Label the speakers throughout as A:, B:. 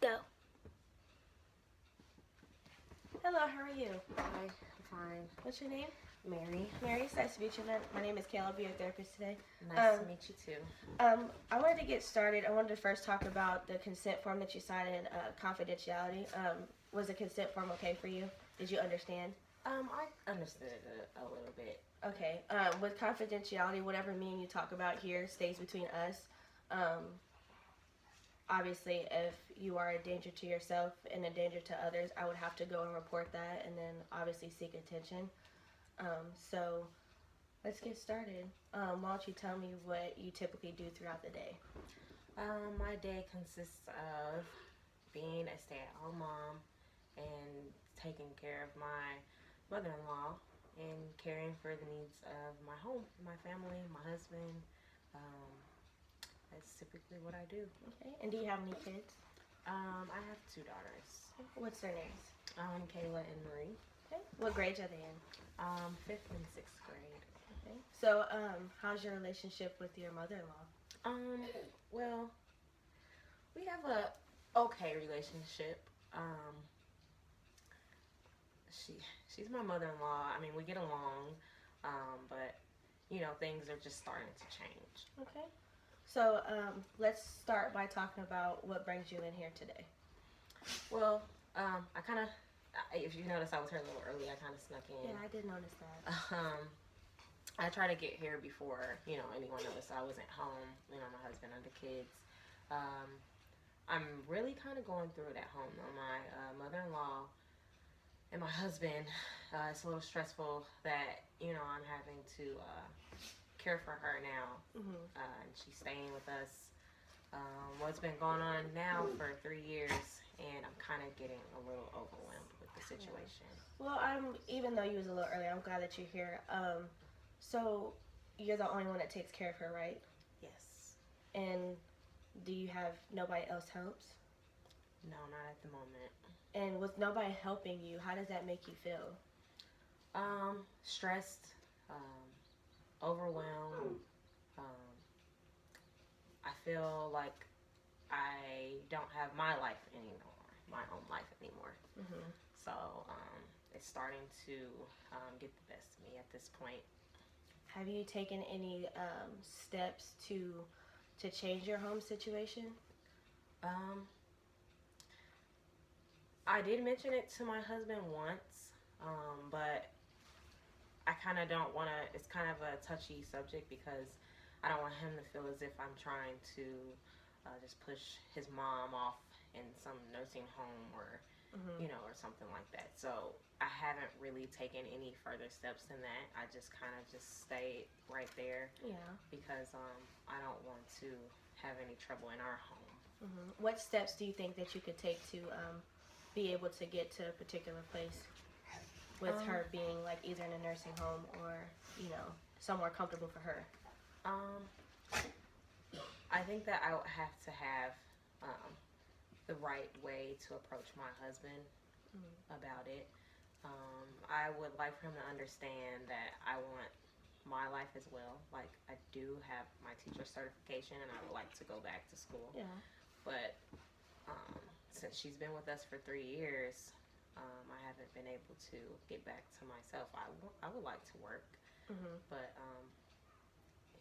A: Go.
B: Hello, how are you?
C: Hi, I'm fine.
B: What's your name?
C: Mary,
B: Mary, it's nice to meet you. My name is Kayla. I'll be your therapist today.
C: nice to meet you too.
B: I wanted to get started. I wanted to first talk about the consent form that you signed and confidentiality. Was the consent form okay for you? Did you understand?
C: I understood it a little bit.
B: Okay. With confidentiality, whatever me and you talk about here stays between us. Um, Obviously, if you are a danger to yourself and a danger to others, I would have to go and report that and then obviously seek attention. So let's get started. Why don't you tell me what you typically do throughout the day?
C: My day consists of being a stay-at-home mom and taking care of my mother-in-law and caring for the needs of my home, my family, my husband. Um, that's typically what I do.
B: Okay. And do you have any kids?
C: I have two daughters,
B: What's their names?
C: Kayla and Marie.
B: Okay. What grades are they in?
C: Fifth and sixth grade.
B: Okay. So, how's your relationship with your mother-in-law?
C: Well, we have a okay relationship. Um, she she's my mother-in-law. I mean, we get along, but things are just starting to change.
B: Okay. So, let's start by talking about what brings you in here today.
C: Well, I kind of, if you notice, I was here a little early. I kind of snuck in.
B: Yeah, I did notice that.
C: I try to get here before anyone noticed I wasn't home. My husband and the kids. Um, I'm really kind of going through it at home though. My mother-in-law and my husband. It's a little stressful that I'm having to care for her now, and she's staying with us. What's been going on now for 3 years, and I'm kind of getting a little overwhelmed with the situation.
B: Well, even though you was a little early, I'm glad that you're here. So you're the only one that takes care of her, right?
C: Yes.
B: And do you have nobody else helps?
C: No, not at the moment.
B: And with nobody helping you, how does that make you feel?
C: Stressed, overwhelmed. Um, I feel like I don't have my life anymore, my own life anymore.
B: Mm-hmm.
C: So it's starting to get the best of me at this point.
B: Have you taken any steps to change your home situation?
C: Um, I did mention it to my husband once, but I kind of don't want to. It's kind of a touchy subject because I don't want him to feel as if I'm trying to just push his mom off in some nursing home or or something like that. So I haven't really taken any further steps than that. I just kind of just stayed right there
B: Yeah.
C: because I don't want to have any trouble in our home.
B: What steps do you think that you could take to be able to get to a particular place with her being like either in a nursing home or somewhere comfortable for her?
C: Um, I think that I would have to have um, the right way to approach my husband about it. I would like for him to understand that I want my life as well. Like, I do have my teacher certification and I would like to go back to school.
B: Yeah.
C: But since she's been with us for 3 years, I haven't been able to get back to myself. I would like to work, but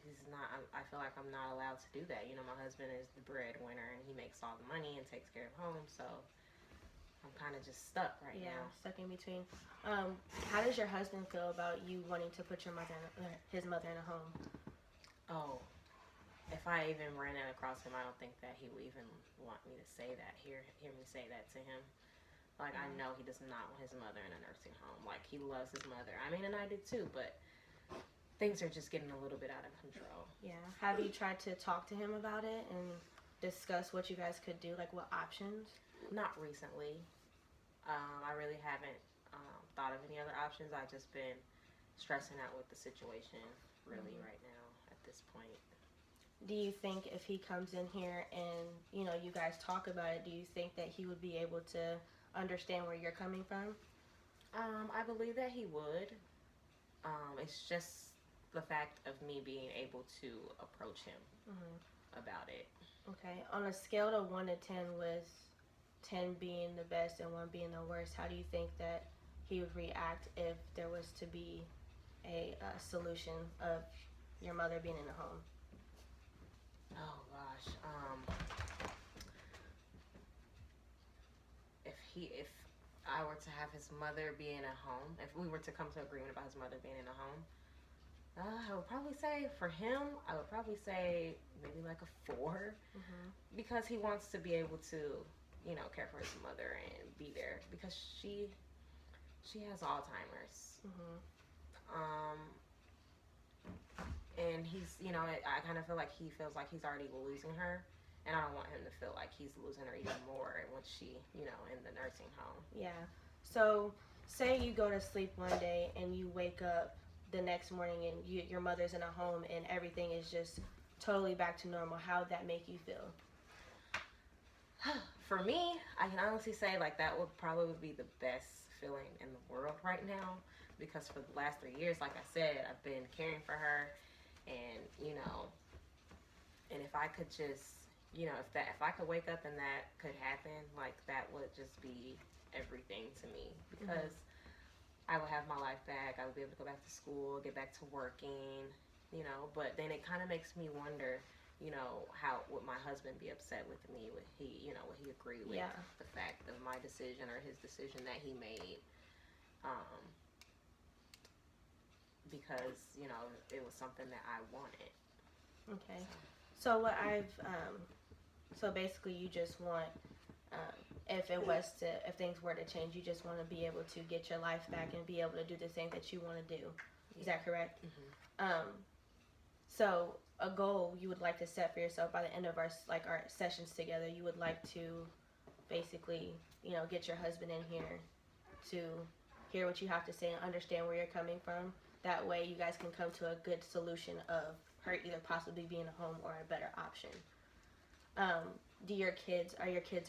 C: he's not. I feel like I'm not allowed to do that. My husband is the breadwinner and he makes all the money and takes care of home, so I'm kind of just stuck right
B: Yeah,
C: now.
B: stuck in between. How does your husband feel about you wanting to put his mother in a home?
C: Oh, if I even ran it across him, I don't think that he would even want me to say that. Hear me say that to him. Like, I know he does not want his mother in a nursing home. Like, he loves his mother. I mean, and I do too, but things are just getting a little bit out of control.
B: Yeah. Have you tried to talk to him about it and discuss what you guys could do, like what options?
C: Not recently. I really haven't thought of any other options. I've just been stressing out with the situation really right now at this point.
B: Do you think if he comes in here and you guys talk about it, do you think that he would be able to understand where you're coming from?
C: I believe that he would. It's just the fact of me being able to approach him about it.
B: Okay. On a scale of 1 to 10, with 10 being the best and 1 being the worst, how do you think that he would react if there was to be a solution of your mother being in the home?
C: Oh gosh. If I were to have his mother be in a home, if we were to come to agreement about his mother being in a home, I would probably say for him, I would probably say maybe like a 4, because he wants to be able to, care for his mother and be there because she has Alzheimer's. And he's, I kind of feel like he feels like he's already losing her. And I don't want him to feel like he's losing her even more once she, in the nursing home.
B: Yeah. So, say you go to sleep one day and you wake up the next morning and your mother's in a home and everything is just totally back to normal. How would that make you feel?
C: For me, I can honestly say like that would probably be the best feeling in the world right now, because for the last 3 years, like I said, I've been caring for her, and and if I could just, if I could wake up and that could happen, like that would just be everything to me, because I would have my life back. I would be able to go back to school, get back to working, but then it kind of makes me wonder, how would my husband be upset with me? Would he agree with the fact of my decision or his decision that he made? Because, it was something that I wanted.
B: Okay. So what so basically you just want, if things were to change, you just want to be able to get your life back and be able to do the thing that you want to do. Is that correct? So a goal you would like to set for yourself by the end of our sessions together, you would like to basically, get your husband in here to hear what you have to say and understand where you're coming from. That way you guys can come to a good solution of her either possibly being a home or a better option. Are your kids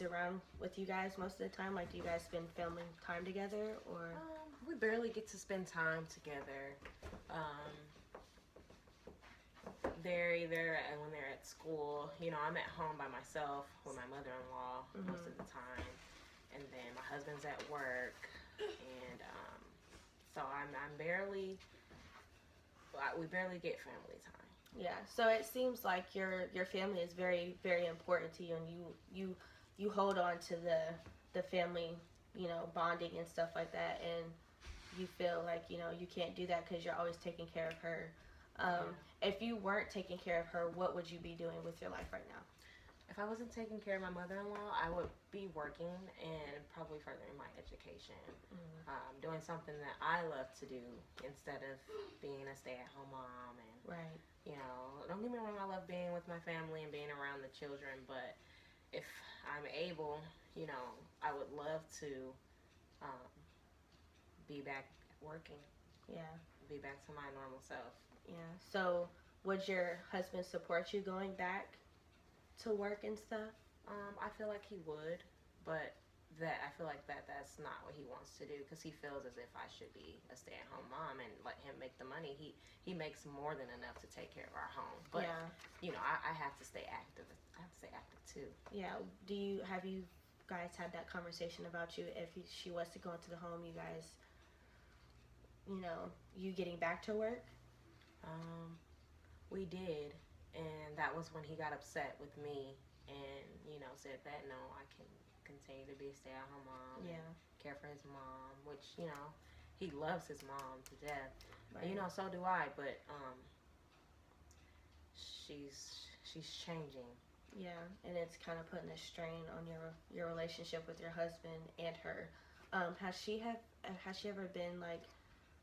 B: around with you guys most of the time? Like, do you guys spend family time together, or?
C: We barely get to spend time together. They're either when they're at school, I'm at home by myself with my mother-in-law most of the time, and then my husband's at work, and so we barely get family time.
B: Yeah, so it seems like your family is very, very important to you, and you hold on to the family, bonding and stuff like that, and you feel like, you can't do that because you're always taking care of her. If you weren't taking care of her, what would you be doing with your life right now?
C: If I wasn't taking care of my mother-in-law, I would be working and probably furthering my education, doing something that I love to do instead of being a stay-at-home mom. And
B: right.
C: Don't get me wrong, I love being with my family and being around the children, but if I'm able, I would love to be back working.
B: Yeah.
C: Be back to my normal self.
B: Yeah. So would your husband support you going back to work and stuff?
C: I feel like he would, but I feel like that's not what he wants to do, because he feels as if I should be a stay-at-home mom and let him make the money. He makes more than enough to take care of our home, but I have to stay active. I have to stay active too.
B: Yeah. Have you guys had that conversation about if she was to go into the home, you guys, you getting back to work?
C: We did, and that was when he got upset with me and, said that, no, I can continue to be a stay-at-home mom and care for his mom, which, he loves his mom to death. Right. And, so do I, but she's changing.
B: Yeah, and it's kind of putting a strain on your relationship with your husband and her. Has she ever been, like,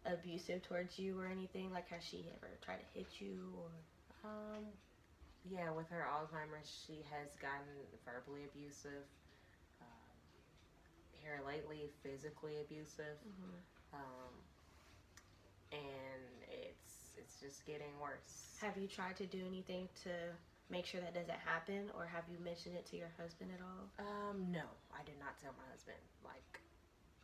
B: abusive towards you or anything? Like, has she ever tried to hit you, or?
C: Yeah, with her Alzheimer's, she has gotten verbally abusive. Here lately, physically abusive. And it's just getting worse.
B: Have you tried to do anything to make sure that doesn't happen, or have you mentioned it to your husband at all?
C: No, I did not tell my husband. Like,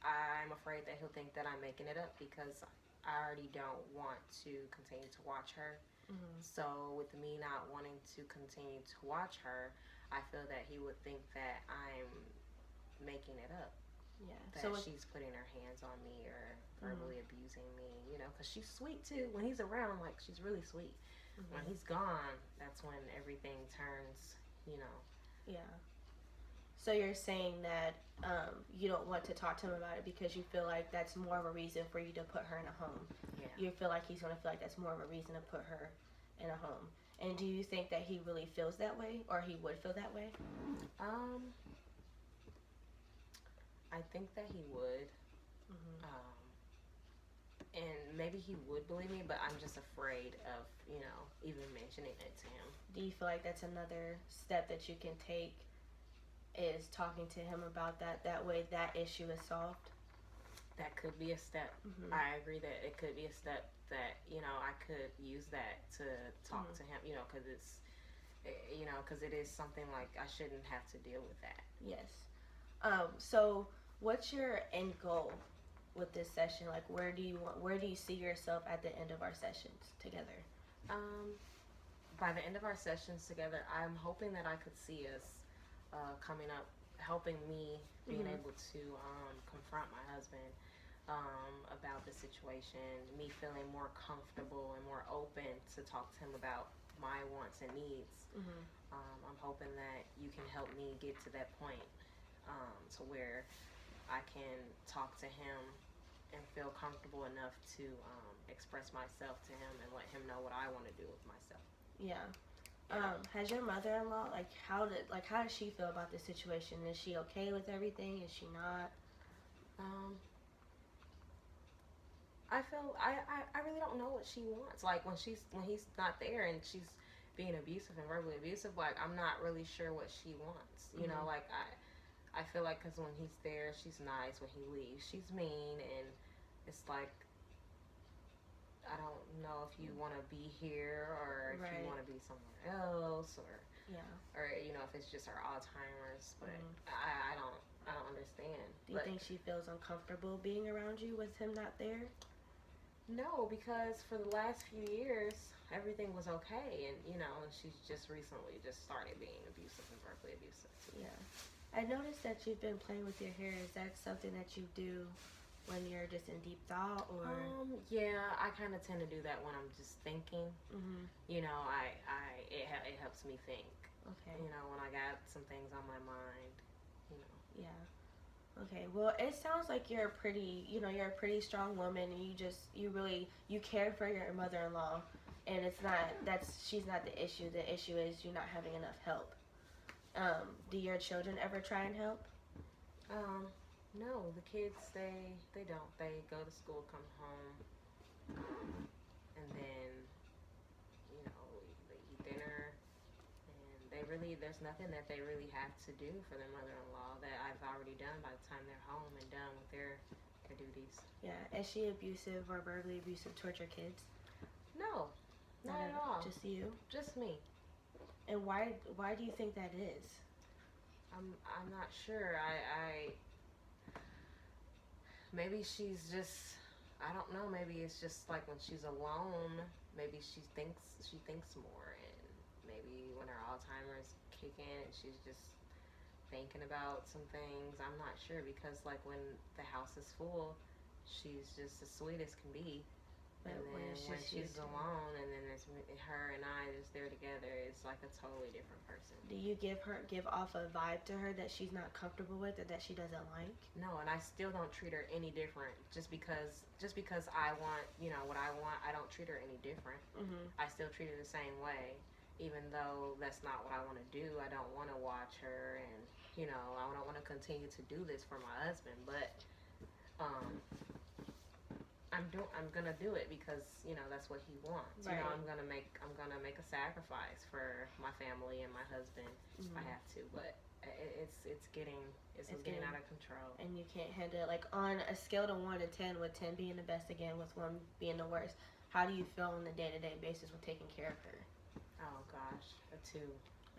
C: I'm afraid that he'll think that I'm making it up, because I already don't want to continue to watch her. So with me not wanting to continue to watch her, I feel that he would think that I'm making it up.
B: Yeah.
C: That
B: So
C: she's putting her hands on me or verbally abusing me, you know, because she's sweet too. When he's around, like, she's really sweet. When he's gone, that's when everything turns, you know.
B: yeah. So you're saying that you don't want to talk to him about it because you feel like that's more of a reason for you to put her in a home.
C: Yeah.
B: You feel like he's going to feel like that's more of a reason to put her in a home. And do you think that he really feels that way, or he would feel that way?
C: I think that he would. And maybe he would believe me, but I'm just afraid of, you know, even mentioning it to him.
B: Do you feel like that's another step that you can take, is talking to him about that? That way that issue is solved?
C: That could be a step. I agree that it could be a step that, you know, I could use that to talk to him, you know, because it's, you know, because it is something like I shouldn't have to deal with that.
B: Yes. So what's your end goal with this session? Like, where do you see yourself at the end of our sessions together?
C: By the end of our sessions together, I'm hoping that I could see us coming up, helping me being able to confront my husband about the situation, me feeling more comfortable and more open to talk to him about my wants and needs. I'm hoping that you can help me get to that point to where I can talk to him and feel comfortable enough to express myself to him and let him know what I want to do with myself.
B: Yeah. Has your mother-in-law, how does she feel about this situation? Is she okay with everything? Is she not?
C: I really don't know what she wants. Like, when he's not there and she's being abusive and verbally abusive, like, I'm not really sure what she wants. You know, like, I feel like because when he's there, she's nice. When he leaves, she's mean. And it's like, I don't know if you want to be here or if you want to be somewhere else, or you know, if it's just her Alzheimer's. But I don't understand.
B: Do you think she feels uncomfortable being around you with him not there?
C: No, because for the last few years, everything was okay, and you know, and she's just recently just started being abusive and verbally abusive.
B: Yeah. I noticed that you've been playing with your hair. Is that something that you do when you're just in deep thought, or?
C: Yeah, I kind of tend to do that when I'm just thinking. You know, it helps me think.
B: Okay.
C: You know, when I got some things on my mind. You know.
B: Yeah. Okay. Well, it sounds like you're a pretty strong woman, and you care for your mother-in-law, and she's not the issue. The issue is you not having enough help. Do your children ever try and help?
C: No, the kids, they don't. They go to school, come home, and then, you know, they eat dinner, and there's nothing that they really have to do for their mother-in-law that I've already done by the time they're home and done with their duties.
B: Yeah. Is she abusive or verbally abusive towards your kids?
C: No, not at all.
B: Just you?
C: Just me.
B: And why do you think that is?
C: I'm not sure. Maybe she's just, I don't know, maybe it's just like when she's alone, maybe she thinks more, and maybe when her Alzheimer's kick in and she's just thinking about some things. I'm not sure, because like when the house is full, she's just as sweet as can be.
B: But
C: and then when she's alone, and then there's her and I just there together, it's like a totally different person.
B: Do you give off a vibe to her that she's not comfortable with or that she doesn't like?
C: No, and I still don't treat her any different. Just because I want, you know, what I want, I don't treat her any different. I still treat her the same way, even though that's not what I want to do. I don't want to watch her, and you know, I don't want to continue to do this for my husband, but I'm gonna do it because, you know, that's what he wants.
B: Right.
C: You know, I'm gonna make a sacrifice for my family and my husband if I have to. But it's getting out of control.
B: And you can't handle it. Like, on a scale of 1 to 10, with 10 being the best again, with 1 being the worst, how do you feel on a day-to-day basis with taking care of her?
C: Oh gosh, a 2.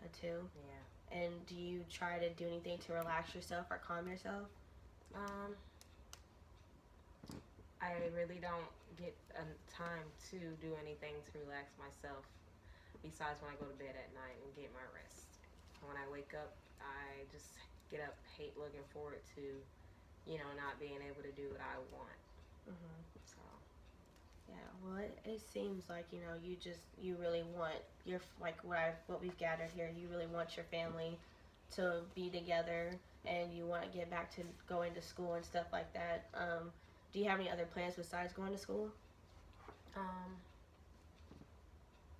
B: A 2?
C: Yeah.
B: And do you try to do anything to relax yourself or calm yourself?
C: I really don't get time to do anything to relax myself besides when I go to bed at night and get my rest. When I wake up, I just get up hate looking forward to, not being able to do what I want.
B: Mhm.
C: So.
B: Yeah, well, it seems like you really want your like what we've gathered here. You really want your family to be together, and you want to get back to going to school and stuff like that. Do you have any other plans besides going to school?
C: Um,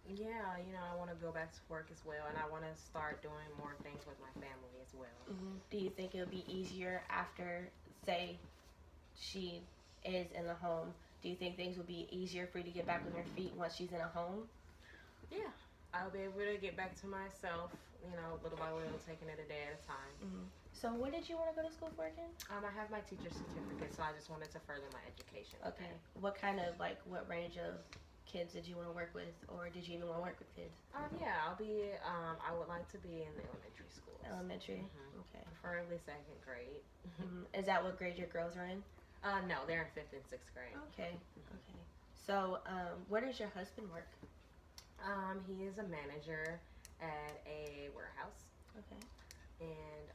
C: yeah, I want to go back to work as well, and I want to start doing more things with my family as well.
B: Do you think it'll be easier after, say, she is in the home? Do you think things will be easier for you to get back on your feet once she's in a home?
C: Yeah, I'll be able to get back to myself, little by little, taking it a day at a time.
B: So what did you want to go to school for again?
C: I have my teacher certificate, so I just wanted to further my education.
B: Okay. What kind of, what range of kids did you want to work with, or did you even want to work with kids?
C: Yeah, I would like to be in the elementary school.
B: Elementary? Okay.
C: Preferably second grade.
B: Is that what grade your girls are in?
C: No, they're in 5th and 6th grade.
B: Okay. Okay. So, where does your husband work?
C: He is a manager at a warehouse.
B: Okay.
C: And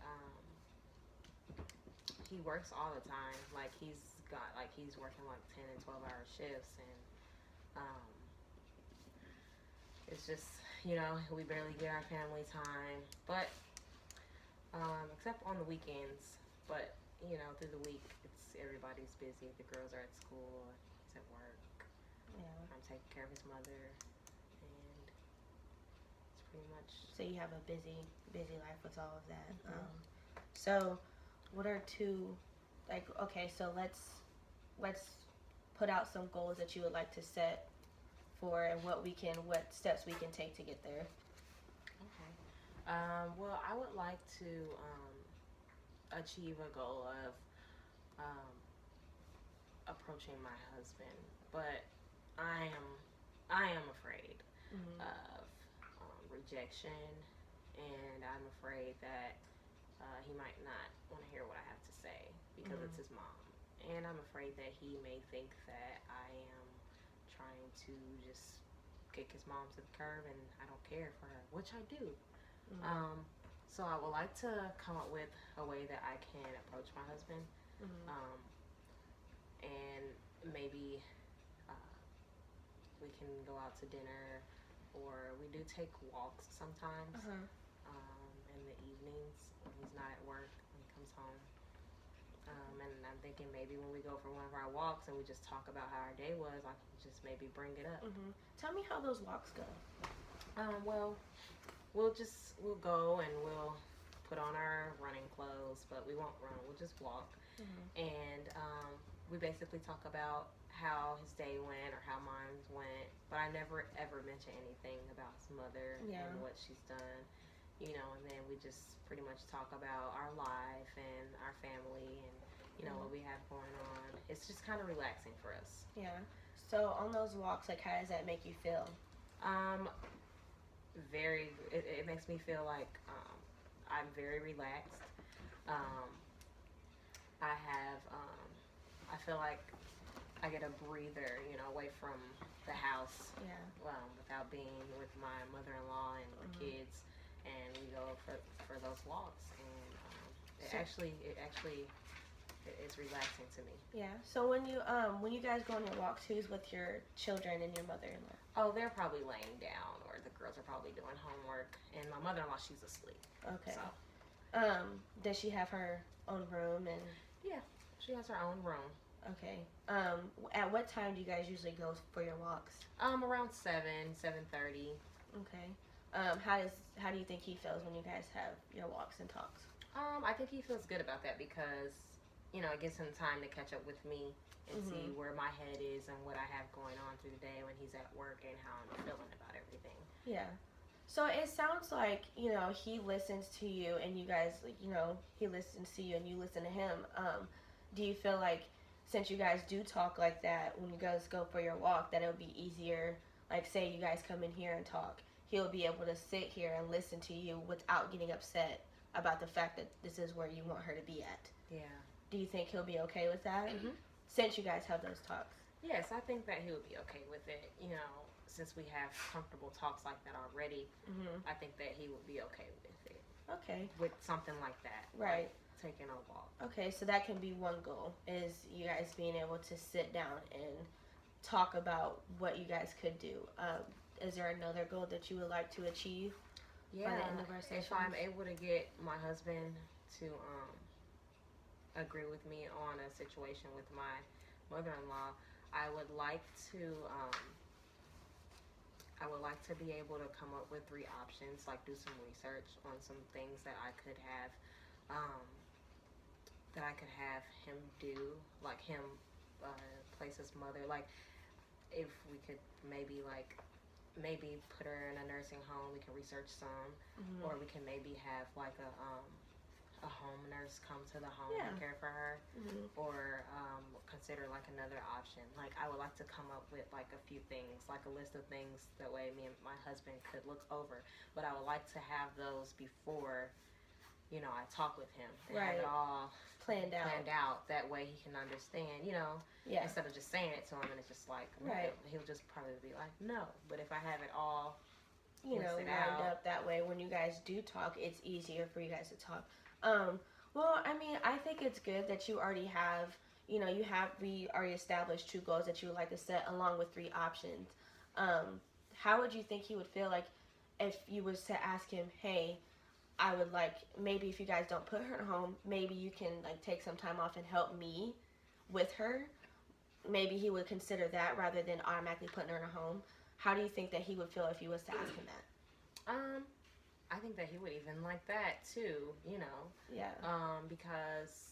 C: he works all the time. He's working 10 and 12-hour shifts, and it's just, we barely get our family time. But except on the weekends, but through the week, everybody's busy. The girls are at school, he's at work.
B: Yeah.
C: I'm taking care of his mother, and it's pretty much.
B: So you have a busy life with all of that. So, what are two, okay, so let's put out some goals that you would like to set for, and what steps we can take to get there.
C: Okay. Well, I would like to achieve a goal of approaching my husband, but I am afraid of rejection, and I'm afraid that he might not want to hear what I have to say because it's his mom, and I'm afraid that he may think that I am trying to just kick his mom to the curb and I don't care for her, which I do. So I would like to come up with a way that I can approach my husband, and maybe we can go out to dinner, or we do take walks sometimes in the evenings when he's not at work, when he comes home. And I'm thinking maybe when we go for one of our walks and we just talk about how our day was, I can just maybe bring it up.
B: Tell me how those walks go.
C: Well, we'll go and we'll put on our running clothes, but we won't run. We'll just walk, and we basically talk about how his day went or how mine went. But I never ever mention anything about his mother and what she's done, And then we just pretty much talk about our life and our family and what we have going on. It's just kind of relaxing for us.
B: Yeah. So on those walks, how does that make you feel?
C: It makes me feel like I'm very relaxed. I feel like I get a breather, away from the house.
B: Yeah.
C: Without being with my mother-in-law and the kids, and we go for those walks, and it's relaxing to me.
B: Yeah. So when you guys go on your walks, who's with your children and your mother-in-law?
C: Oh, they're probably laying down, or the girls are probably doing homework, and my mother-in-law, she's asleep.
B: Okay.
C: So.
B: Does she have her own room? And
C: yeah, she has her own room.
B: Okay. At what time do you guys usually go for your walks?
C: Around 7:30.
B: Okay. How do you think he feels when you guys have your walks and talks?
C: I think he feels good about that because, it gives him time to catch up with me and see where my head is and what I have going on through the day when he's at work and how I'm feeling about everything.
B: Yeah. So it sounds like, he listens to you and you guys, he listens to you and you listen to him. Do you feel like since you guys do talk like that when you guys go for your walk, that it would be easier, say you guys come in here and talk, he'll be able to sit here and listen to you without getting upset about the fact that this is where you want her to be at?
C: Yeah.
B: Do you think he'll be okay with that? Since you guys have those talks?
C: Yes, I think that he would be okay with it. Since we have comfortable talks like that already, I think that he would be okay with it.
B: Okay.
C: with something like that.
B: Right.
C: Like taking a walk.
B: Okay, so that can be one goal, is you guys being able to sit down and talk about what you guys could do. Is there another goal that you would like to achieve
C: Yeah,
B: by the end of our session?
C: if I'm able to get my husband to agree with me on a situation with my mother-in-law, I would like to be able to come up with 3 options, like do some research on some things that I could have him do, like him place his mother, like if we could maybe put her in a nursing home, we can research some, or we can maybe have like a home nurse come to the home and care for her, or consider like another option. Like I would like to come up with like a few things, like a list of things, that way me and my husband could look over. But I would like to have those before, I talk with him and have it all
B: planned out.
C: That way he can understand,
B: Yeah.
C: instead of just saying it to him and it's just like,
B: Right.
C: he'll just probably be like, no. But if I have it all,
B: lined
C: out.
B: up that way, when you guys do talk, it's easier for you guys to talk. Well, I mean, I think it's good that you already have, we already established 2 goals that you would like to set along with 3 options. How would you think he would feel like if you was to ask him, hey, I would like, maybe if you guys don't put her in a home, maybe you can like take some time off and help me with her. Maybe he would consider that rather than automatically putting her in a home. How do you think that he would feel if you was to ask him that?
C: I think that he would even like that too,
B: Yeah.
C: Because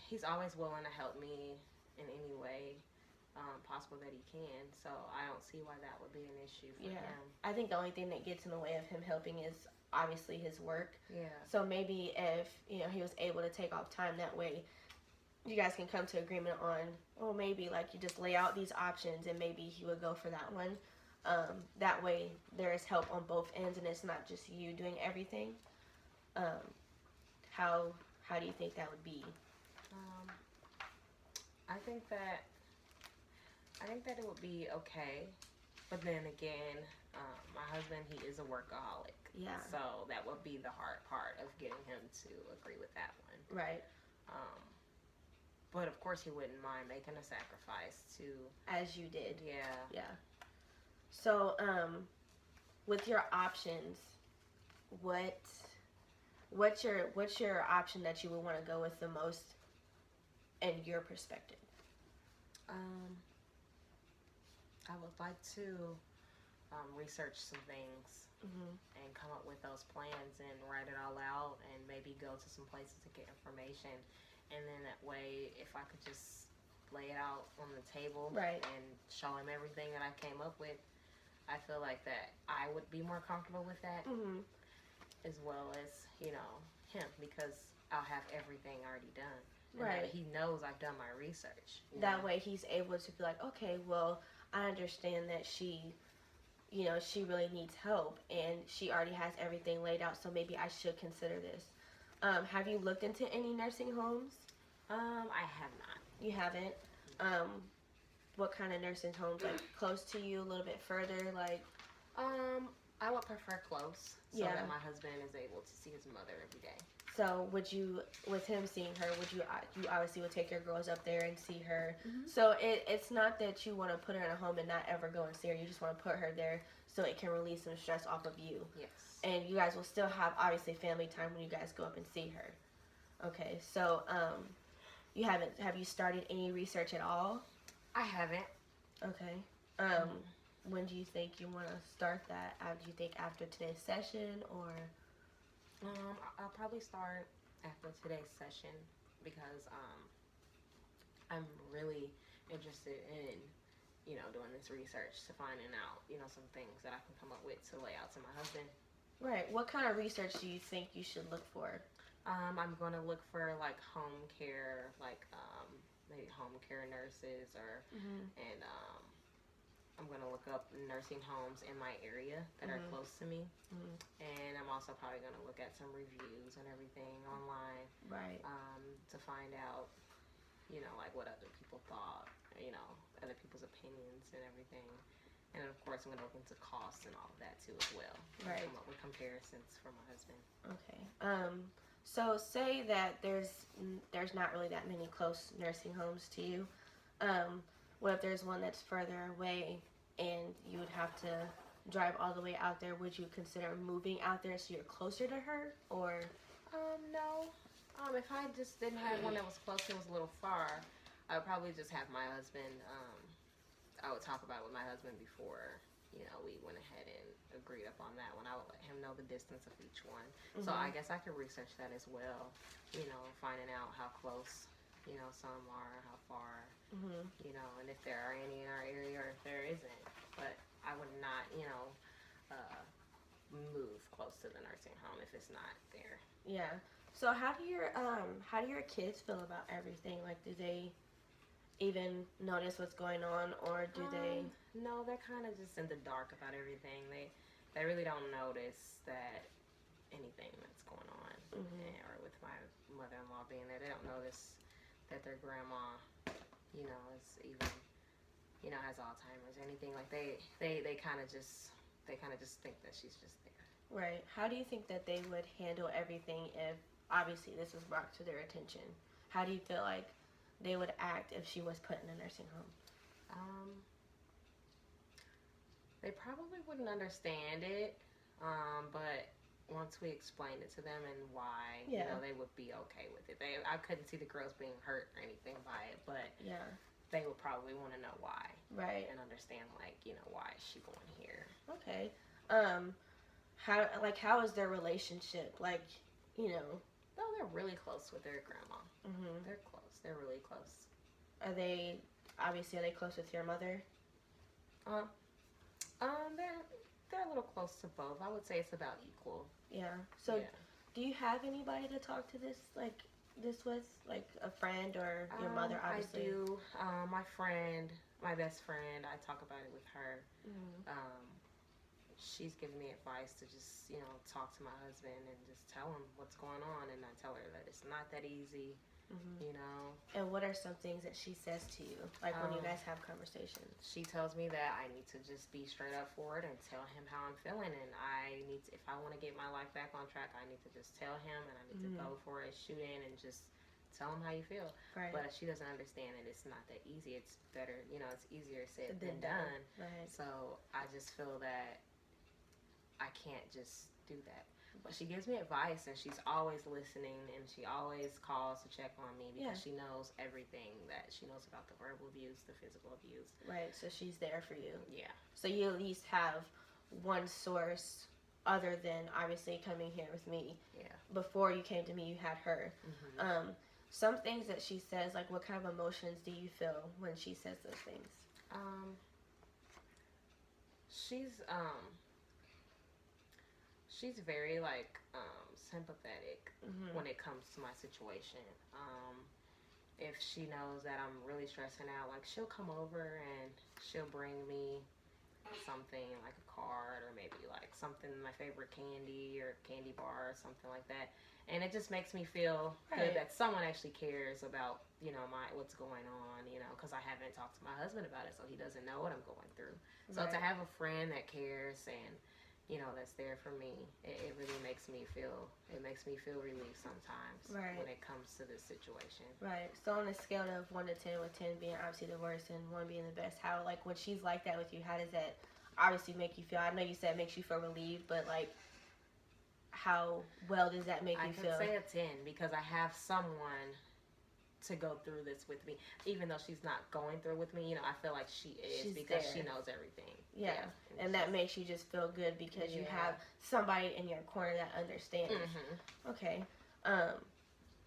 C: he's always willing to help me in any way possible that he can. So I don't see why that would be an issue for him.
B: I think the only thing that gets in the way of him helping is obviously his work.
C: Yeah.
B: So maybe if, he was able to take off time, that way you guys can come to agreement on, maybe like you just lay out these options and maybe he would go for that one. That way there is help on both ends and it's not just you doing everything. How do you think that would be?
C: I think that it would be okay, but then again, my husband, he is a workaholic.
B: Yeah.
C: So that would be the hard part of getting him to agree with that one.
B: Right.
C: But of course he wouldn't mind making a sacrifice to.
B: As you did.
C: Yeah.
B: Yeah. So, with your options, what's your option that you would want to go with the most in your perspective?
C: I would like to research some things and come up with those plans and write it all out and maybe go to some places to get information. And then that way, if I could just lay it out on the table and show him everything that I came up with, I feel like that I would be more comfortable with that, as well as, him, because I'll have everything already done. And that he knows I've done my research.
B: That way he's able to be like, okay, well, I understand that she really needs help and she already has everything laid out, so maybe I should consider this. Have you looked into any nursing homes?
C: I have not.
B: You haven't? What kind of nursing homes? Like close to you, a little bit further? Like,
C: I would prefer close, so that my husband is able to see his mother every day.
B: So would you, with him seeing her, you obviously would take your girls up there and see her. So it's not that you want to put her in a home and not ever go and see her. You just want to put her there so it can release some stress off of you.
C: Yes.
B: And you guys will still have, obviously, family time when you guys go up and see her. Okay, so have you started any research at all?
C: I haven't.
B: Okay. When do you think you want to start that? Do you think after today's session or?
C: I'll probably start after today's session because I'm really interested in, doing this research to finding out, some things that I can come up with to lay out to my husband.
B: Right. What kind of research do you think you should look for?
C: I'm going to look for like home care, like maybe home care nurses and I'm going to look up nursing homes in my area that are close to me. And I'm also probably going to look at some reviews and everything online.
B: Right.
C: To find out, like what other people thought, other people's opinions and everything. And of course, I'm going to look into costs and all of that too as well.
B: Right.
C: Come up with comparisons for my husband.
B: Okay. So say that there's not really that many close nursing homes to you. What if there's one that's further away and you would have to drive all the way out there? Would you consider moving out there so you're closer to her, or?
C: No. If I just didn't have one that was close, it was a little far, I would probably just have my husband. I would talk about it with my husband before, we went ahead and agreed upon that one. I would let him know the distance of each one. So I guess I could research that as well, finding out how close, some are, how far, and if there are any in our area or if there isn't. But I would not, move close to the nursing home if it's not there.
B: Yeah. So how do your kids feel about everything? Like, do they even notice what's going on, or do they?
C: No, they're kind of just in the dark about everything. They really don't notice that anything that's going on, or with my mother-in-law being there, they don't notice that their grandma, is even, has Alzheimer's or anything. Like they kind of just think that she's just there.
B: Right. How do you think that they would handle everything if obviously this was brought to their attention? How do you feel like they would act if she was put in a nursing home?
C: They probably wouldn't understand it, but once we explained it to them and why, they would be okay with it. I couldn't see the girls being hurt or anything by it, but they would probably want to know why,
B: right,
C: and understand why is she going here.
B: Okay. How is their relationship? Like,
C: No, they're really close with their grandma. They're close. They're really close.
B: Are they close with your mother?
C: They're a little close to both. I would say it's about equal.
B: Yeah. So, do you have anybody to talk to this with, like a friend or your mother? Obviously,
C: I do. My friend, my best friend, I talk about it with her. She's giving me advice to just, talk to my husband and just tell him what's going on, and I tell her that it's not that easy.
B: And what are some things that she says to you, like when you guys have conversations?
C: She tells me that I need to just be straight up forward and tell him how I'm feeling, and if I want to get my life back on track, I need to just tell him, and I need to go for it, shoot in, and just tell him how you feel.
B: Right.
C: But she doesn't understand that it's not that easy. It's better, it's easier said than done.
B: Right.
C: So I just feel that I can't just do that. But she gives me advice, and she's always listening, and she always calls to check on me because she knows everything that she knows about the verbal abuse, the physical abuse.
B: Right, so she's there for you.
C: Yeah. So
B: you at least have one source other than obviously coming here with me.
C: Yeah. Before
B: you came to me, you had her. Some things that she says, like what kind of emotions do you feel when she says those things?
C: She's very sympathetic when it comes to my situation. If she knows that I'm really stressing out, like she'll come over and she'll bring me something like a card or maybe like something, my favorite candy or candy bar or something like that. And it just makes me feel good that someone actually cares about, what's going on, because I haven't talked to my husband about it, so he doesn't know what I'm going through. So to have a friend that cares and that's there for me. It really makes me feel relief sometimes when it comes to this situation.
B: Right. So on a scale of 1 to 10, with 10 being obviously the worst and 1 being the best, how, like, when she's like that with you, how does that obviously make you feel? I know you said it makes you feel relieved, but, like, how well does that make you feel?
C: I could say a 10 because I have someone to go through this with me. Even though she's not going through with me, I feel like she is because she knows everything.
B: Yeah. And that makes you just feel good because you have somebody in your corner that understands. Okay.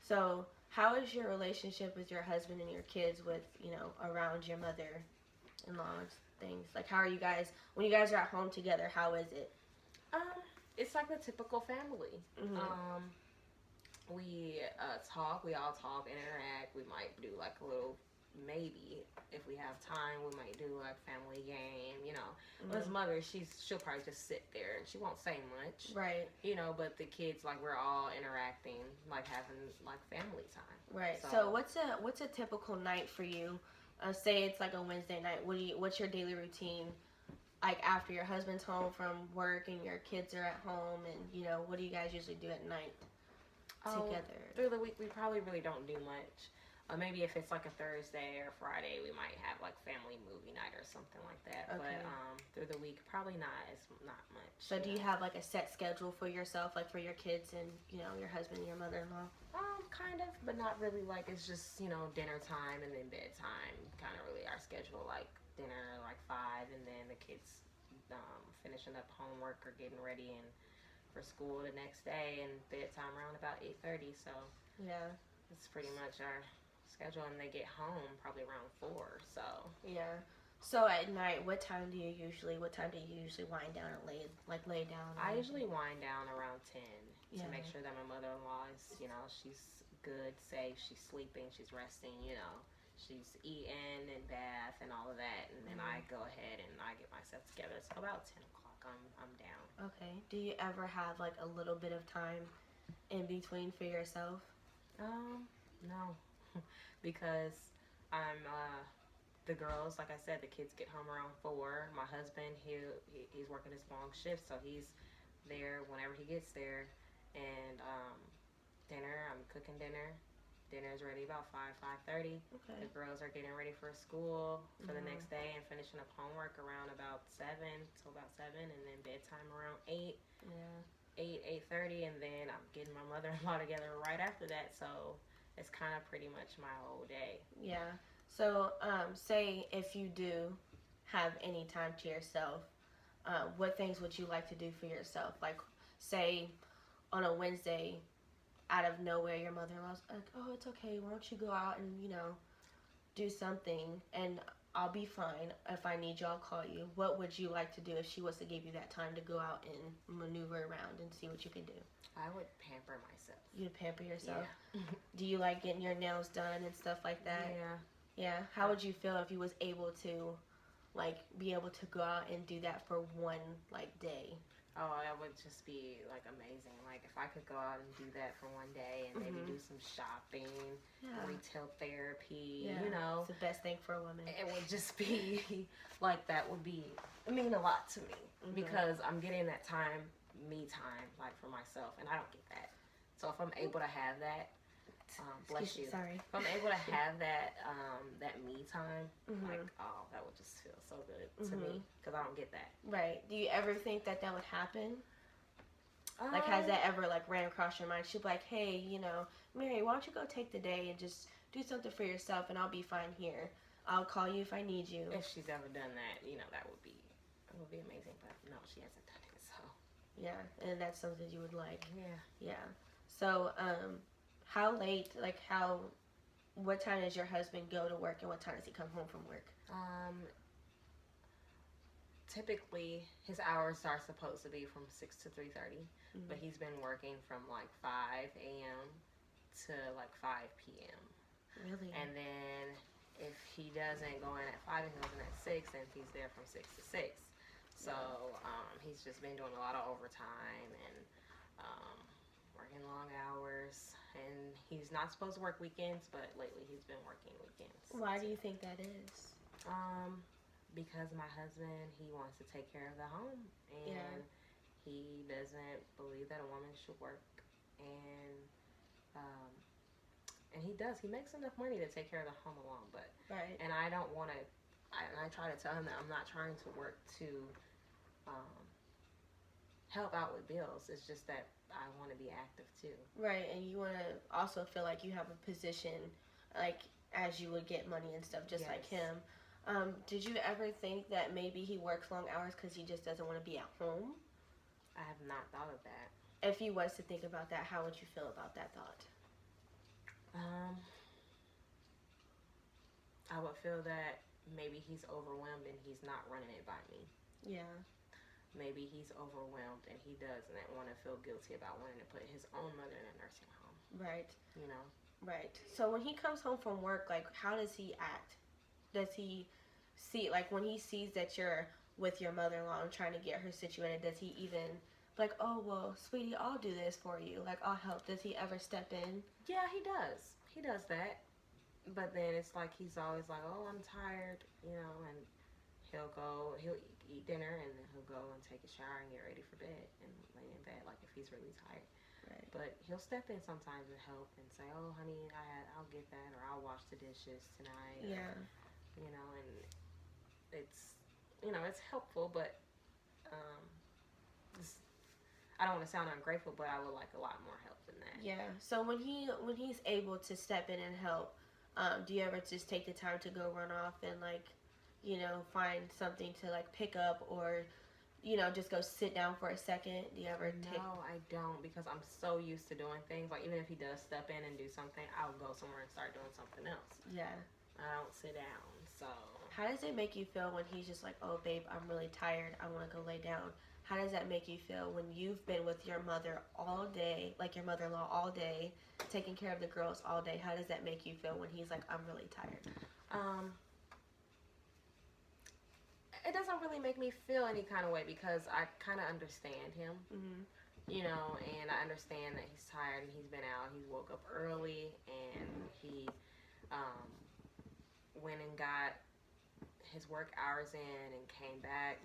B: So how is your relationship with your husband and your kids with, around your mother-in-law's things? Like, how are you guys, when you guys are at home together, how is it?
C: It's like the typical family. We talk, we all talk, interact. We might do like a little, maybe if we have time, we might do like family game, With his mother, she'll probably just sit there and she won't say much.
B: Right.
C: But the kids, like, we're all interacting, like having like family time.
B: Right. So what's a typical night for you? Say it's like a Wednesday night. What's your daily routine like after your husband's home from work and your kids are at home, and what do you guys usually do at night together?
C: Through the week, we probably really don't do much. Maybe if it's like a Thursday or Friday, we might have like family movie night or something like that.
B: Okay.
C: But through the week, probably not much.
B: So do you have like a set schedule for yourself, like for your kids and your husband and your mother-in-law?
C: Kind of, but not really. Like it's just dinner time and then bedtime. Kind of really our schedule. Like dinner like 5, and then the kids finishing up homework or getting ready and for school the next day, and bedtime around about 8:30. So
B: yeah,
C: it's pretty much our schedule, and they get home probably around 4. So
B: yeah. So at night, what time do you usually wind down and lay down?
C: I usually wind down around 10
B: Yeah.
C: to make sure that my mother-in-law is she's good, safe, she's sleeping, she's resting, she's eating and bath and all of that, and then I go ahead and I get myself together. So about 10 o'clock, I'm down.
B: Okay. Do you ever have like a little bit of time in between for yourself?
C: No, because I'm the girls, like I said, the kids get home around 4. My husband, he's working his long shift, so he's there whenever he gets there. And dinner, I'm cooking dinner. Dinner's ready about 5:30.
B: Okay.
C: The girls are getting ready for school for the next day and finishing up homework around about 7, till about 7, and then bedtime around 8.
B: Yeah.
C: 8:30, and then I'm getting my mother-in-law together right after that. So it's kind of pretty much my whole day.
B: Yeah. So, say if you do have any time to yourself, what things would you like to do for yourself? Like, say on a Wednesday, out of nowhere, your mother-in-law's like, "Oh, it's okay. Why don't you go out and do something, and I'll be fine. If I need you, I'll call you." What would you like to do if she was to give you that time to go out and maneuver around and see what you can do?
C: I would pamper myself.
B: You'd pamper yourself.
C: Yeah.
B: Do you like getting your nails done and stuff like that?
C: Yeah.
B: Yeah. How would you feel if you was able to, be able to go out and do that for one, day?
C: Oh, that would just be amazing. Like if I could go out and do that for one day and maybe do some shopping, retail therapy,
B: It's the best thing for a woman.
C: it would just be that would mean a lot to me because I'm getting that me time, for myself, and I don't get that. So if I'm able to have that, bless you.
B: Sorry.
C: If I'm able to have that me time, that would just feel so good to me because I don't get that.
B: Right. Do you ever think that would happen? Has that ever ran across your mind? She'd be like, "Hey, Mary, why don't you go take the day and just do something for yourself, and I'll be fine here. I'll call you if I need you."
C: If she's ever done that, that would be amazing. But no, she hasn't done it. So
B: yeah, and that's something you would like.
C: Yeah.
B: Yeah. So, how late? What time does your husband go to work, and what time does he come home from work?
C: Typically, his hours are supposed to be from 6 to 3:30, but he's been working from 5 a.m. to 5 p.m.
B: Really?
C: And then if he doesn't go in at 5 and he goes in at 6, then he's there from 6 to 6. So he's just been doing a lot of overtime and working long hours. And he's not supposed to work weekends, but lately he's been working weekends.
B: Why do you think that is?
C: Because my husband, he wants to take care of the home, and he doesn't believe that a woman should work, and he does. He makes enough money to take care of the home alone, but
B: right.
C: And I don't want to. I try to tell him that I'm not trying to work to help out with bills. It's just that I want to be active too.
B: Right, and you want to also feel like you have a position, as you would get money and stuff, just like him. Did you ever think that maybe he works long hours because he just doesn't want to be at home?
C: I have not thought of that.
B: If you was to think about that, how would you feel about that thought?
C: I would feel that maybe he's overwhelmed and he's not running it by me.
B: Yeah.
C: Maybe he's overwhelmed and he doesn't want to feel guilty about wanting to put his own mother in a nursing home.
B: Right. Right. So when he comes home from work, how does he act? Does he see, when he sees that you're with your mother-in-law and trying to get her situated, does he even "Oh, well, sweetie, I'll do this for you. I'll help." Does he ever step in?
C: Yeah, he does. He does that. But then it's he's always "Oh, I'm tired," and he'll eat dinner and then he'll go and take a shower and get ready for bed and lay in bed, like if he's really tired.
B: Right.
C: But he'll step in sometimes and help and say, "Oh, honey, I'll get that," or "I'll wash the dishes tonight."
B: Yeah.
C: Or, you know, and it's helpful, but um, I don't want to sound ungrateful, but I would like a lot more help than that.
B: Yeah. So when he's able to step in and help, do you ever just take the time to go run off and like, find something to like pick up, or just go sit down for a second? Do you ever take?
C: No, I don't, because I'm so used to doing things. Like, even if he does step in and do something, I'll go somewhere and start doing something else.
B: Yeah.
C: I don't sit down, so.
B: How does it make you feel when he's just like, "Oh, babe, I'm really tired. I want to go lay down"? How does that make you feel when you've been with your mother all day, like your mother-in-law all day, taking care of the girls all day? How does that make you feel when he's like, "I'm really tired"?
C: It doesn't really make me feel any kind of way because I kind of understand him.
B: Mm-hmm.
C: And I understand that he's tired and he's been out. He woke up early and he went and got his work hours in and came back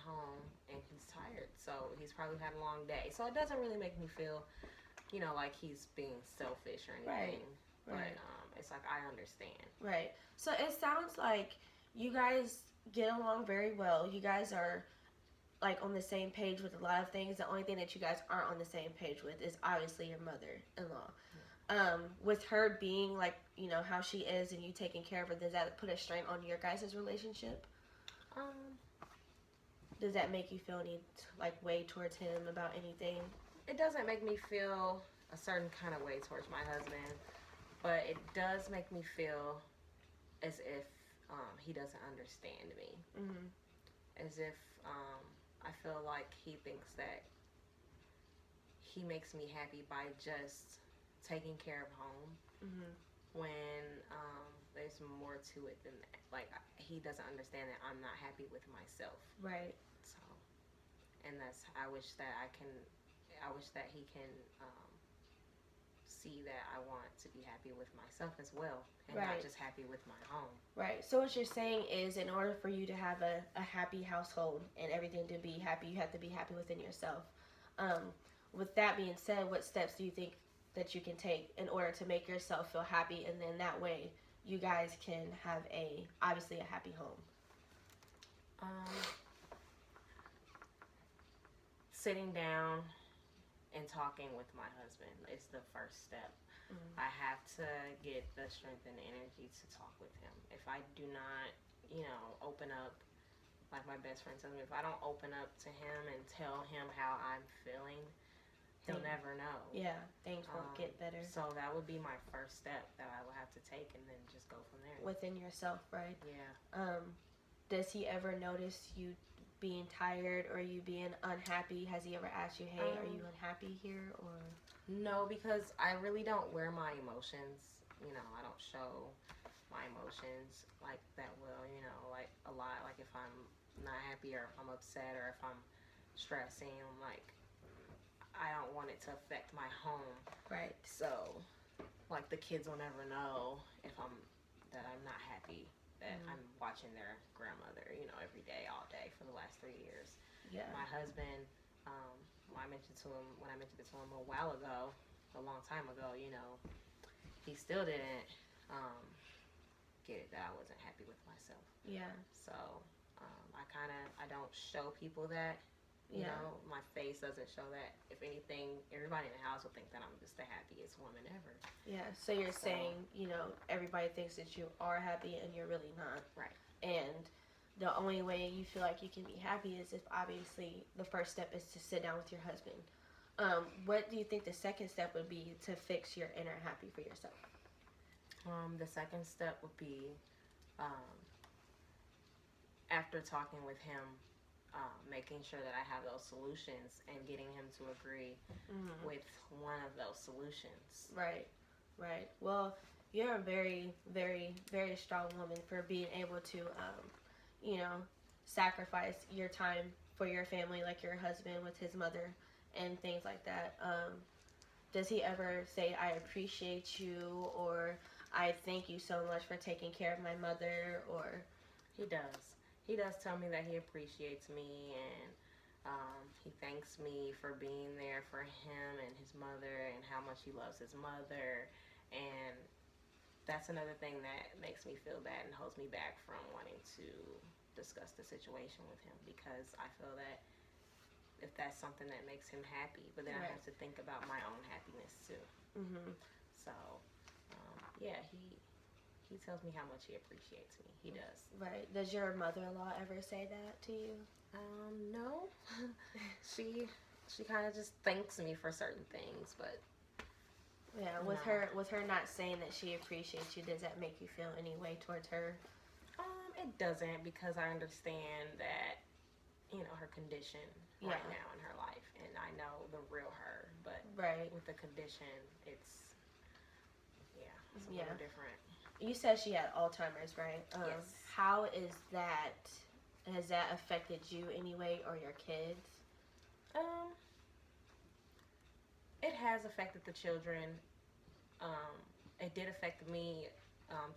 C: home and he's tired. So he's probably had a long day. So it doesn't really make me feel, like he's being selfish or anything.
B: Right.
C: But it's like I understand.
B: Right. So it sounds like you guys get along very well. You guys are like on the same page with a lot of things. The only thing that you guys aren't on the same page with is obviously your mother-in-law. With her being like, how she is and you taking care of her, does that put a strain on your guys' relationship? Does that make you feel any like way towards him about anything?
C: It doesn't make me feel a certain kind of way towards my husband, but it does make me feel as if he doesn't understand me.
B: Mm-hmm.
C: As if I feel like he thinks that he makes me happy by just taking care of home.
B: Mm-hmm.
C: When there's more to it than that. Like, he doesn't understand that I'm not happy with myself.
B: Right.
C: So, and I wish that he can see that I want to be happy with myself as well, and
B: Right.
C: not just happy with my home.
B: Right. So what you're saying is, in order for you to have a happy household and everything to be happy, you have to be happy within yourself. With that being said, what steps do you think that you can take in order to make yourself feel happy, and then that way you guys can have obviously a happy home?
C: Sitting down and talking with my husband is the first step.
B: Mm-hmm.
C: I have to get the strength and the energy to talk with him. If I do not, open up, like my best friend tells me, if I don't open up to him and tell him how I'm feeling, he'll never know.
B: Yeah, things won't get better.
C: So that would be my first step that I would have to take, and then just go from there.
B: Within yourself, right?
C: Yeah.
B: Does he ever notice you being tired or you being unhappy? Has he ever asked you, "Hey, are you unhappy here?" Or
C: no, because I really don't wear my emotions. I don't show my emotions like that well. Like a lot. Like if I'm not happy or if I'm upset or if I'm stressing, I'm like, I don't want it to affect my home.
B: right.
C: So, like the kids will never know if I'm not happy that I'm watching their grandmother, every day, all day for the last 3 years.
B: Yeah.
C: My husband, when I mentioned it to him a while ago, a long time ago, he still didn't get it that I wasn't happy with myself.
B: Yeah.
C: So, I don't show people that. My face doesn't show that. If anything, everybody in the house will think that I'm just the happiest woman ever.
B: Yeah. So you're saying, everybody thinks that you are happy and you're really not.
C: Right.
B: And the only way you feel like you can be happy is if obviously the first step is to sit down with your husband. What do you think the second step would be to fix your inner happy for yourself?
C: The second step would be, after talking with him, making sure that I have those solutions and getting him to agree with one of those solutions.
B: Right. Well, you're a very, very, very strong woman for being able to, sacrifice your time for your family, like your husband with his mother and things like that. Does he ever say, "I appreciate you," or "I thank you so much for taking care of my mother," or?
C: He does. he does tell me that he appreciates me, and he thanks me for being there for him and his mother, and how much he loves his mother. And that's another thing that makes me feel bad and holds me back from wanting to discuss the situation with him, because I feel that if that's something that makes him happy, but then I
B: Right.
C: have to think about my own happiness too.
B: Mhm.
C: So, yeah, he tells me how much he appreciates me. He does.
B: Right. Does your mother-in-law ever say that to you?
C: No, she kind of just thanks me for certain things, but
B: Yeah. With her not saying that she appreciates you, does that make you feel any way towards her?
C: it doesn't, because I understand that, her condition right
B: Yeah.
C: now in her life, and I know the real her, but
B: Right.
C: with the condition, it's a
B: Yeah.
C: little different.
B: You said she had Alzheimer's, right?
C: Yes.
B: How is that? Has that affected you anyway, or your kids?
C: Um, it has affected the children. It did affect me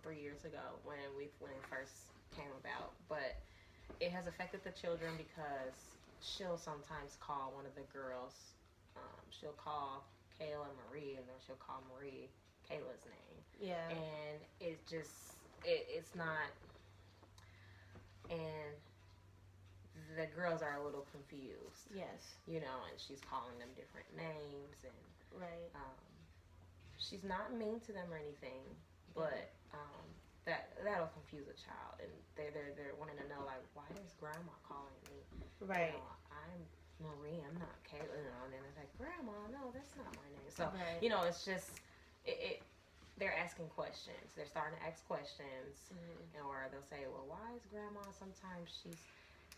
C: 3 years ago when it first came about, but it has affected the children because she'll sometimes call one of the girls. She'll call Kayla Marie, and then she'll call Marie Kayla's name,
B: Yeah.
C: and it's not, and the girls are a little confused,
B: Yes.
C: and she's calling them different names, and
B: Right.
C: she's not mean to them or anything, but that'll confuse a child, and they're wanting to know, like, why is Grandma calling me?
B: Right.
C: I'm Marie, I'm not Kayla, and then it's like, Grandma, no, that's not my name. So
B: Right.
C: it's just they're asking questions. They're starting to ask questions,
B: Mhm.
C: or they'll say, well, why is Grandma sometimes she's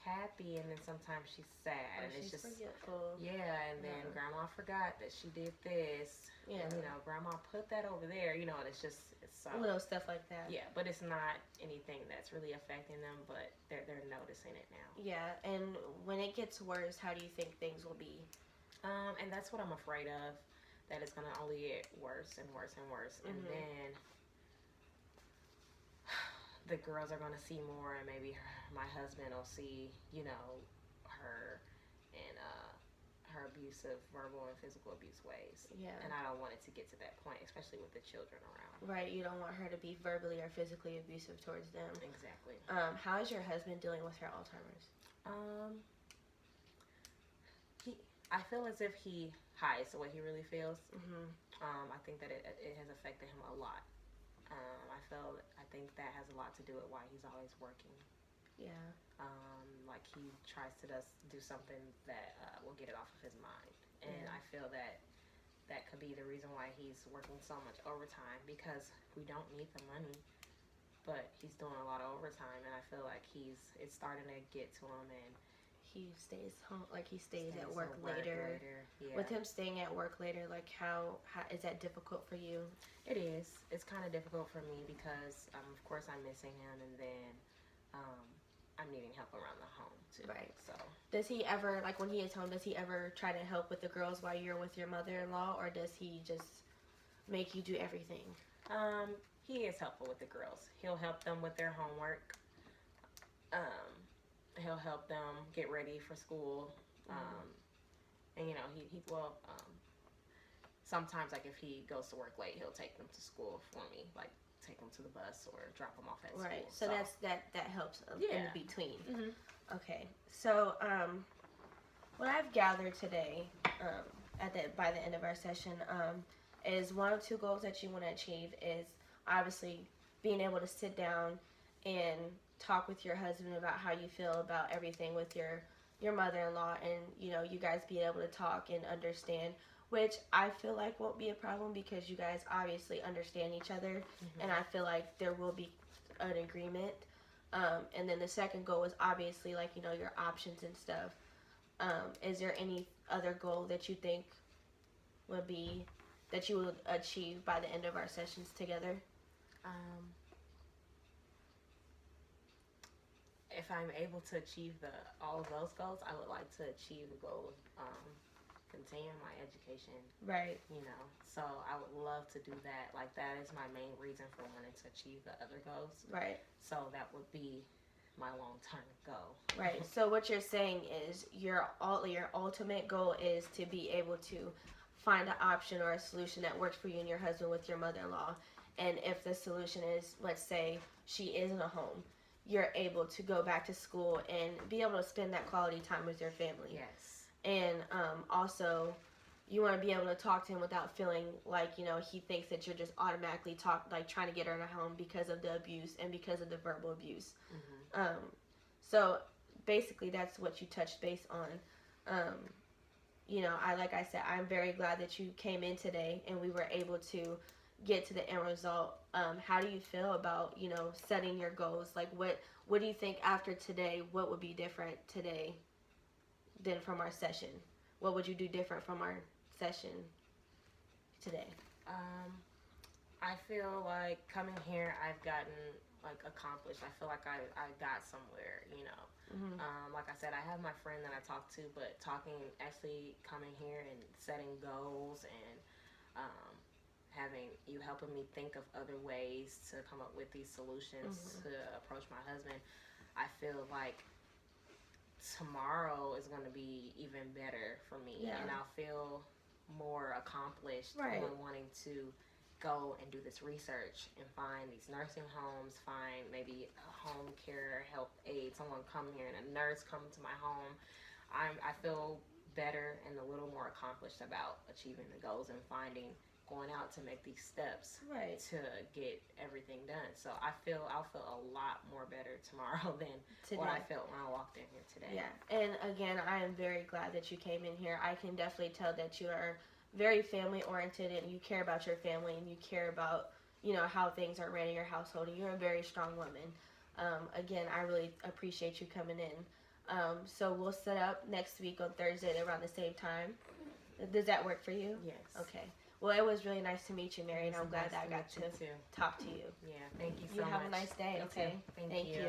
C: happy and then sometimes she's sad,
B: Or
C: and it's
B: she's
C: just
B: forgetful.
C: and then
B: Yeah.
C: Grandma forgot that she did this.
B: Yeah.
C: And, Grandma put that over there. And it's just so
B: Little stuff like that.
C: yeah, but it's not anything that's really affecting them. But they're noticing it now.
B: Yeah. And when it gets worse, how do you think things will be?
C: And that's what I'm afraid of. That it's gonna only get worse and worse and worse, and
B: Mhm.
C: then the girls are gonna see more, and maybe my husband will see, her in her abusive, verbal and physical abuse ways.
B: Yeah.
C: And I don't want it to get to that point, especially with the children around.
B: Right. You don't want her to be verbally or physically abusive towards them.
C: Exactly.
B: How is your husband dealing with her Alzheimer's?
C: I feel as if he hides the way he really feels.
B: Mhm.
C: I think that it has affected him a lot. I think that has a lot to do with why he's always working.
B: Yeah.
C: Like he tries to do something that will get it off of his mind, and I feel that could be the reason why he's working so much overtime, because we don't need the money, but he's doing a lot of overtime, and I feel like it's starting to get to him, and
B: He stays home, like he stays at
C: to
B: work later.
C: Yeah.
B: With him staying at work later, like how is that difficult for you?
C: It is. It's kind of difficult for me because, of course, I'm missing him, and then I'm needing help around the home too.
B: Right.
C: So
B: Does he ever, like when he is home, does he ever try to help with the girls while you're with your mother-in-law, or does he just make you do everything?
C: he is helpful with the girls. He'll help them with their homework. He'll help them get ready for school. And sometimes, like, if he goes to work late, he'll take them to school for me, like take them to the bus or drop them off at school.
B: Right. So that helps in
C: Yeah.
B: between.
C: Mhm.
B: Okay. So what I've gathered today, by the end of our session, is one of two goals that you want to achieve is obviously being able to sit down and talk with your husband about how you feel about everything with your mother-in-law, and you guys being able to talk and understand, which I feel like won't be a problem because you guys obviously understand each other, and I feel like there will be an agreement. And then the second goal is obviously, like, your options and stuff. Is there any other goal that you think would be that you would achieve by the end of our sessions together?
C: If I'm able to achieve all of those goals, I would like to achieve the goal of continuing my education.
B: Right.
C: So I would love to do that. Like, that is my main reason for wanting to achieve the other goals.
B: Right.
C: So that would be my long-term goal.
B: Right. So what you're saying is your ultimate goal is to be able to find an option or a solution that works for you and your husband with your mother-in-law. And if the solution is, let's say, she is in a home, you're able to go back to school and be able to spend that quality time with your family.
C: Yes.
B: And also, you want to be able to talk to him without feeling like, he thinks that you're just automatically trying to get her in a home because of the abuse and because of the verbal abuse.
C: Mm-hmm.
B: So basically, that's what you touched base on. Like I said, I'm very glad that you came in today and we were able to get to the end result. How do you feel about, setting your goals? Like, what do you think after today, what would be different today than from our session? What would you do different from our session today?
C: I feel like coming here, I've gotten accomplished. I feel like I got somewhere,
B: Mm-hmm.
C: Like I said, I have my friend that I talk to, but actually coming here and setting goals and having you helping me think of other ways to come up with these solutions to approach my husband, I feel like tomorrow is going to be even better for me, and I'll feel more accomplished on wanting to go and do this research and find these nursing homes, find maybe a home care help aid, someone come here and a nurse come to my home. I feel better and a little more accomplished about achieving the goals and going out to make these steps to get everything done. So I'll feel a lot more better tomorrow than what I felt when I walked in here today.
B: Yeah, and again, I am very glad that you came in here. I can definitely tell that you are very family oriented and you care about your family and you care about how things are ran in your household, and you're a very strong woman. Again, I really appreciate you coming in. So we'll set up next week on Thursday around the same time. Does that work for you?
C: Yes.
B: Okay. Well, it was really nice to meet you, Mary, and I'm glad that I got to talk to you.
C: Yeah, thank you so much.
B: You have a nice day. Okay.
C: Thank you.